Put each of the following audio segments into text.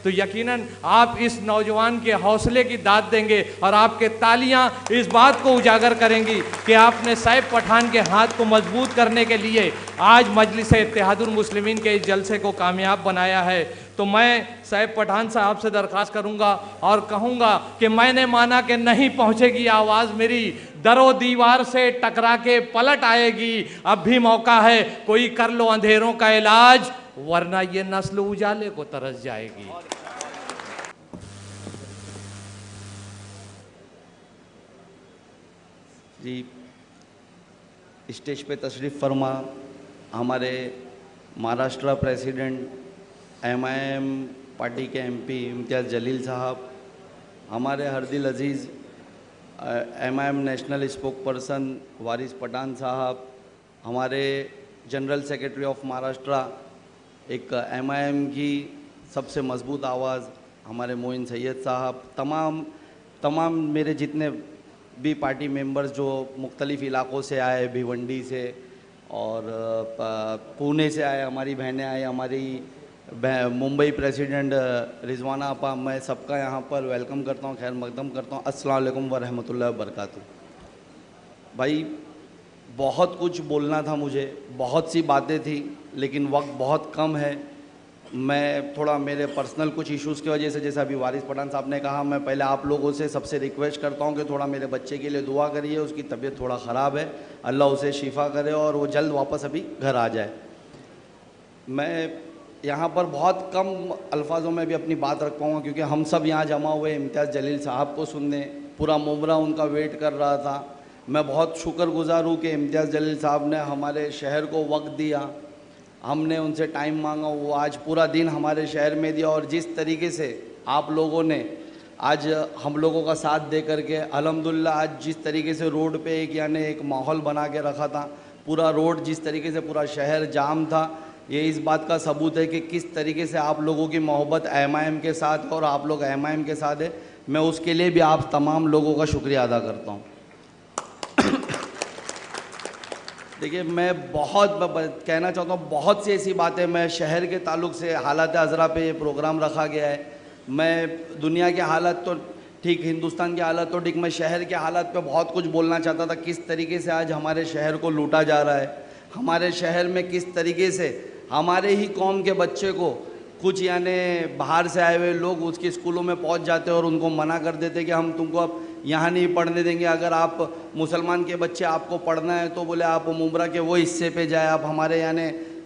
तो यकीनन आप इस नौजवान के हौसले की दाद देंगे और आपके तालियां इस बात को उजागर करेंगी कि आपने सैफ पठान के हाथ को मजबूत करने के लिए आज मजलिस इत्तेहादुल मुस्लिमीन के इस जलसे को कामयाब बनाया है। तो मैं सैफ पठान साहब से दरख्वास्त करूंगा और कहूंगा कि मैंने माना कि नहीं पहुंचेगी आवाज़ मेरी, दरो दीवार से टकरा के पलट आएगी, अब भी मौका है, कोई कर लो अंधेरों का इलाज, वरना ये नस्ल उजाले को तरस जाएगी। जी, स्टेज पे तशरीफ़ फरमा हमारे महाराष्ट्र प्रेसिडेंट MIM पार्टी के MP इम्तियाज़ जलील साहब, हमारे हरदिल अजीज़ MIM नेशनल स्पोक पर्सन वारिस पठान साहब, हमारे जनरल सेक्रेटरी ऑफ महाराष्ट्र, एक MIM की सबसे मजबूत आवाज़ हमारे मोइन सैयद साहब, तमाम मेरे जितने भी पार्टी मेंबर्स जो मुख्तलिफ़ इलाक़ों से आए, भिवंडी से और पुणे से आए, हमारी बहनें आई, हमारी मुंबई प्रेसिडेंट रिजवाना आपा, मैं सबका यहाँ पर वेलकम करता हूँ, खैर मकदम करता हूँ। अस्सलाम वालेकुम व रहमतुल्लाहि व बरकातुहू। भाई बहुत कुछ बोलना था मुझे, बहुत सी बातें थी, लेकिन वक्त बहुत कम है। मैं थोड़ा मेरे पर्सनल कुछ इश्यूज़ की वजह से, जैसे अभी वारिस पठान साहब ने कहा, मैं पहले आप लोगों से सबसे रिक्वेस्ट करता हूँ कि थोड़ा मेरे बच्चे के लिए दुआ करिए, उसकी तबीयत थोड़ा ख़राब है, अल्लाह उसे शिफा करे और वो जल्द वापस अभी घर आ जाए। मैं यहाँ पर बहुत कम अल्फाजों में भी अपनी बात रख पाऊँगा क्योंकि हम सब यहाँ जमा हुए इम्तियाज़ जलील साहब को सुनने, पूरा मुमरा उनका वेट कर रहा था। मैं बहुत शुक्रगुज़ार हूँ कि इम्तियाज़ जलील साहब ने हमारे शहर को वक्त दिया, हमने उनसे टाइम मांगा, वो आज पूरा दिन हमारे शहर में दिया और जिस तरीके से आप लोगों ने आज हम लोगों का साथ दे करके अल्हम्दुलिल्लाह आज जिस तरीके से रोड पे एक माहौल बना के रखा था, पूरा रोड जिस तरीके से पूरा शहर जाम था, ये इस बात का सबूत है कि किस तरीके से आप लोगों की मोहब्बत MIM के साथ और आप लोग MIM के साथ है। मैं उसके लिए भी आप तमाम लोगों का शुक्रिया अदा करता हूँ। देखिए, मैं बहुत कहना चाहता हूँ, बहुत सी ऐसी बातें, मैं शहर के ताल्लुक़ से हालात अज़रा पे ये प्रोग्राम रखा गया है। मैं दुनिया के हालात तो ठीक, हिंदुस्तान के हालात तो ठीक, मैं शहर के हालात पे बहुत कुछ बोलना चाहता था। किस तरीके से आज हमारे शहर को लूटा जा रहा है, हमारे शहर में किस तरीके से हमारे ही कौम के बच्चे को कुछ बाहर से आए हुए लोग उसके स्कूलों में पहुंच जाते और उनको मना कर देते कि हम तुमको अब यहाँ नहीं पढ़ने देंगे, अगर आप मुसलमान के बच्चे आपको पढ़ना है तो बोले आप मुमरा के वो हिस्से पे जाए, आप हमारे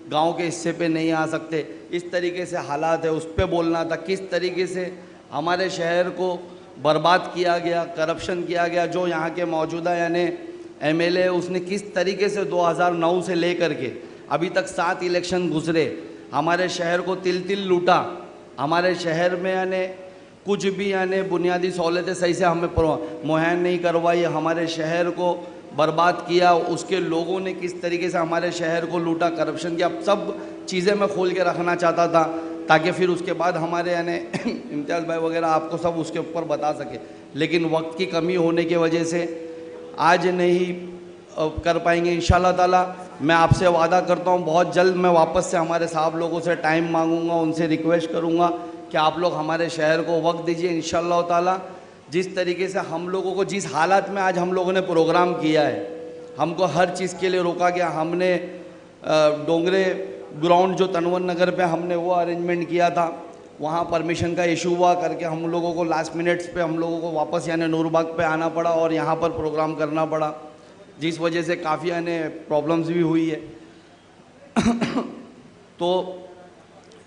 गांव के हिस्से पे नहीं आ सकते। इस तरीके से हालात है, उस पर बोलना था। किस तरीके से हमारे शहर को बर्बाद किया गया, करप्शन किया गया, जो यहाँ के मौजूदा MLA उसने किस तरीके से 2009 से ले करके अभी तक 7 इलेक्शन गुजरे, हमारे शहर को तिल तिल लूटा, हमारे शहर में कुछ भी बुनियादी सहूलतें सही से हमें मुहैया नहीं करवाई, हमारे शहर को बर्बाद किया। उसके लोगों ने किस तरीके से हमारे शहर को लूटा, करप्शन किया, सब चीज़ें मैं खोल के रखना चाहता था ताकि फिर उसके बाद हमारे इम्तियाज़ भाई वगैरह आपको सब उसके ऊपर बता सके, लेकिन वक्त की कमी होने की वजह से आज नहीं कर पाएंगे। इंशाल्लाह ताला मैं आपसे वादा करता हूँ बहुत जल्द मैं वापस से हमारे साहब लोगों से टाइम मांगूंगा, उनसे रिक्वेस्ट करूँगा कि आप लोग हमारे शहर को वक्त दीजिए। इंशाल्लाह ताला जिस तरीके से हम लोगों को, जिस हालात में आज हम लोगों ने प्रोग्राम किया है, हमको हर चीज़ के लिए रोका गया। हमने डोंगरे ग्राउंड जो तनवर नगर पे हमने वो अरेंजमेंट किया था, वहाँ परमिशन का इशू हुआ करके हम लोगों को लास्ट मिनट्स पे हम लोगों को वापस नूरबाग पे आना पड़ा और यहाँ पर प्रोग्राम करना पड़ा, जिस वजह से काफ़ी प्रॉब्लम्स भी हुई है। तो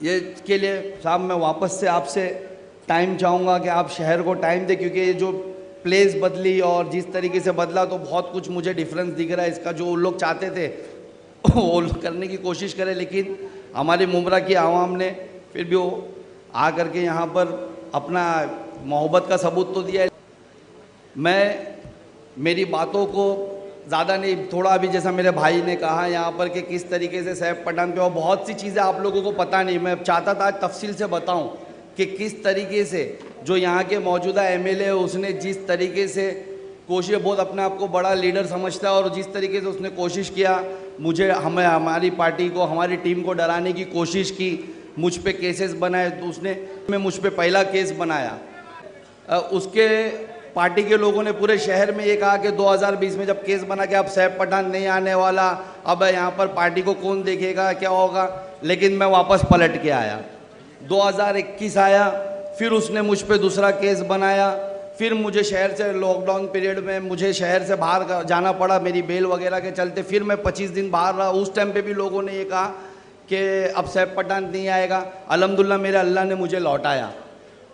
ये के लिए साहब मैं वापस से आपसे टाइम चाहूँगा कि आप शहर को टाइम दें, क्योंकि ये जो प्लेस बदली और जिस तरीके से बदला तो बहुत कुछ मुझे डिफरेंस दिख रहा है। इसका जो वो लोग चाहते थे वो करने की कोशिश करें, लेकिन हमारी मुमरा की आवाम ने फिर भी वो आ करके यहाँ पर अपना मोहब्बत का सबूत तो दिया है। मैं मेरी बातों को ज़्यादा नहीं, थोड़ा अभी जैसा मेरे भाई ने कहा यहाँ पर कि किस तरीके से सैफ पठान पे और बहुत सी चीज़ें आप लोगों को पता नहीं, मैं चाहता था आज तफसील से बताऊं कि किस तरीके से जो यहाँ के मौजूदा MLA है उसने जिस तरीके से कोशिश, बहुत अपने आप को बड़ा लीडर समझता है और जिस तरीके से उसने कोशिश किया मुझे हमारी पार्टी को, हमारी टीम को डराने की कोशिश की। मुझ पे केसेस बनाए, तो उसने मैं मुझ पे पहला केस बनाया। उसके पार्टी के लोगों ने पूरे शहर में ये कहा कि 2020 में जब केस बना कि अब सैफ पठान नहीं आने वाला, अब यहाँ पर पार्टी को कौन देखेगा, क्या होगा। लेकिन मैं वापस पलट के आया। 2021 आया, फिर उसने मुझ पे दूसरा केस बनाया। फिर मुझे शहर से लॉकडाउन पीरियड में मुझे शहर से बाहर जाना पड़ा मेरी बेल वगैरह के चलते। फिर मैं 25 दिन बाहर रहा। उस टाइम पे भी लोगों ने ये कहा कि अब सैफ पठान नहीं आएगा। अल्हम्दुलिल्लाह मेरे अल्लाह ने मुझे लौटाया।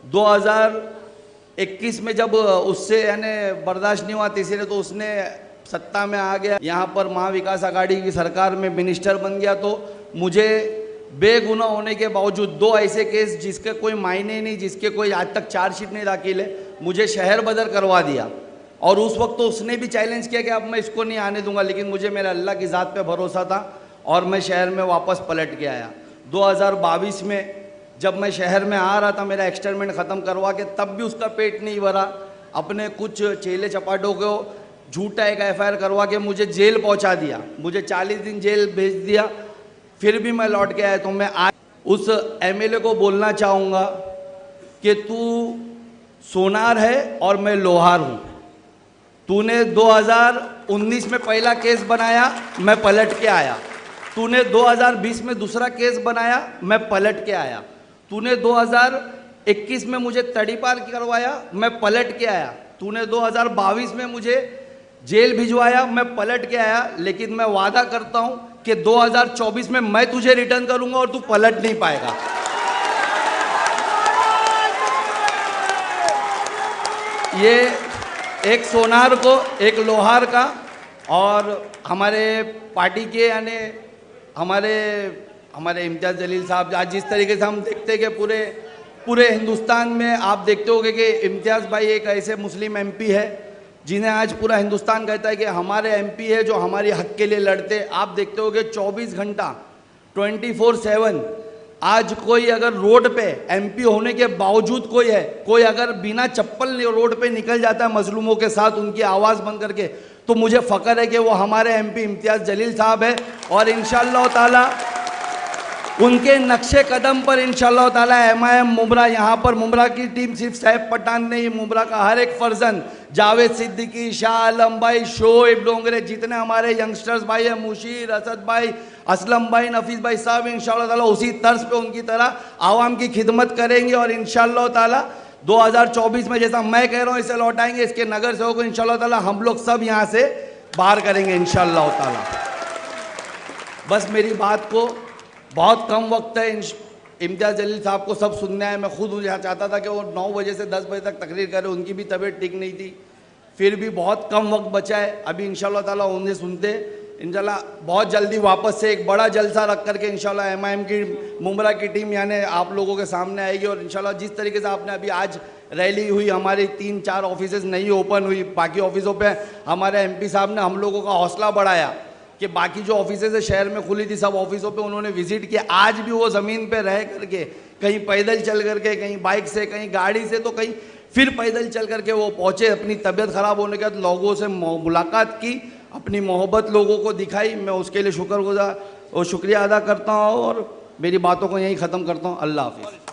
2021 में जब उससे यानी बर्दाश्त नहीं हुआ तीसरे, तो उसने सत्ता में आ गया, यहाँ पर महाविकास आघाड़ी की सरकार में मिनिस्टर बन गया। तो मुझे बेगुनाह होने के बावजूद 2 ऐसे केस जिसके कोई मायने नहीं, जिसके कोई आज तक चार्जशीट नहीं दाखिल है, मुझे शहर बदर करवा दिया। और उस वक्त तो उसने भी चैलेंज किया कि अब मैं इसको नहीं आने दूंगा, लेकिन मुझे मेरे अल्लाह की ज़ात पे भरोसा था और मैं शहर में वापस पलट के आया। 2022 में जब मैं शहर में आ रहा था मेरा एक्सटर्नमेंट ख़त्म करवा के, तब भी उसका पेट नहीं भरा। अपने कुछ चेले चपाटों को झूठा एक FIR करवा के मुझे जेल पहुंचा दिया, मुझे 40 दिन जेल भेज दिया। फिर भी मैं लौट के आया। तो मैं आज उस MLA को बोलना चाहूँगा कि तू सोनार है और मैं लोहार हूँ। तूने 2019 में पहला केस बनाया, मैं पलट के आया। तूने 2020 में दूसरा केस बनाया, मैं पलट के आया। तूने 2021 में मुझे तड़ीपार करवाया, मैं पलट के आया। तूने 2022 में मुझे जेल भिजवाया, मैं पलट के आया। लेकिन मैं वादा करता हूं कि 2024 में मैं तुझे रिटर्न करूंगा और तू पलट नहीं पाएगा। ये एक सोनार को, एक लोहार का, और हमारे पार्टी के यानी हमारे इम्तियाज़ जलील साहब, आज जिस तरीके से हम देखते हैं कि पूरे हिंदुस्तान में आप देखते होंगे कि इम्तियाज़ भाई एक ऐसे मुस्लिम MP है जिन्हें आज पूरा हिंदुस्तान कहता है कि हमारे MP है जो हमारी हक के लिए लड़ते। आप देखते होंगे 24 घंटा 24/7 आज कोई अगर रोड पे MP होने के बावजूद कोई अगर बिना चप्पल रोड पे निकल जाता है मजलूमों के साथ उनकी आवाज़ बंद करके, तो मुझे फ़ख्र है कि वो हमारे MP इम्तियाज़ जलील साहब है। और इंशाअल्लाह ताला उनके नक्शे कदम पर इंशाअल्लाह ताला MIM मुमरा, यहाँ पर मुमरा की टीम सिर्फ सैफ पठान नहीं, मुमरा का हर एक फर्जन, जावेद सिद्दीकी, शाह आलम भाई, शोएब डोंगरे, जितने हमारे यंगस्टर्स भाई हैं, मुशीर, असद भाई, असलम भाई, नफीस भाई साहब, इंशाअल्लाह ताला उसी तर्ज पे उनकी तरह आवाम की खिदमत करेंगे। और इंशाअल्लाह ताला 2024 में जैसा मैं कह रहा हूँ इसे लौटाएंगे। इसके नगर सेवक को इंशाअल्लाह ताला हम लोग सब यहाँ से बाहर करेंगे इंशाअल्लाह ताला। बस मेरी बात को बहुत कम वक्त है, इम्तियाज़ जलील साहब को सब सुनना है। मैं खुद यहाँ चाहता था कि वो 9 बजे से 10 बजे तक तकरीर करें, उनकी भी तबीयत ठीक नहीं थी। फिर भी बहुत कम वक्त बचा है, अभी इंशाअल्लाह ताला उन्हें सुनते। इंशाअल्लाह बहुत जल्दी वापस से एक बड़ा जलसा रख करके इंशाअल्लाह MIM की मुमरा की टीम यानी आप लोगों के सामने आएगी। और इंशाअल्लाह जिस तरीके से आपने अभी आज रैली हुई, हमारी 3-4 ऑफिसेज नहीं ओपन हुई, बाकी ऑफिसों पे हमारे MP साहब ने हम लोगों का हौसला बढ़ाया कि बाकी जो ऑफिसेज शहर में खुली थी सब ऑफिसों पे उन्होंने विजिट किया। आज भी वो ज़मीन पे रह करके, कहीं पैदल चल करके, कहीं बाइक से, कहीं गाड़ी से, तो कहीं फिर पैदल चल करके वो पहुँचे। अपनी तबीयत ख़राब होने के बाद लोगों से मुलाकात की, अपनी मोहब्बत लोगों को दिखाई। मैं उसके लिए शुक्रगुजार और शुक्रिया अदा करता हूँ और मेरी बातों को यहीं ख़त्म करता हूँ। अल्लाह हाफिज़।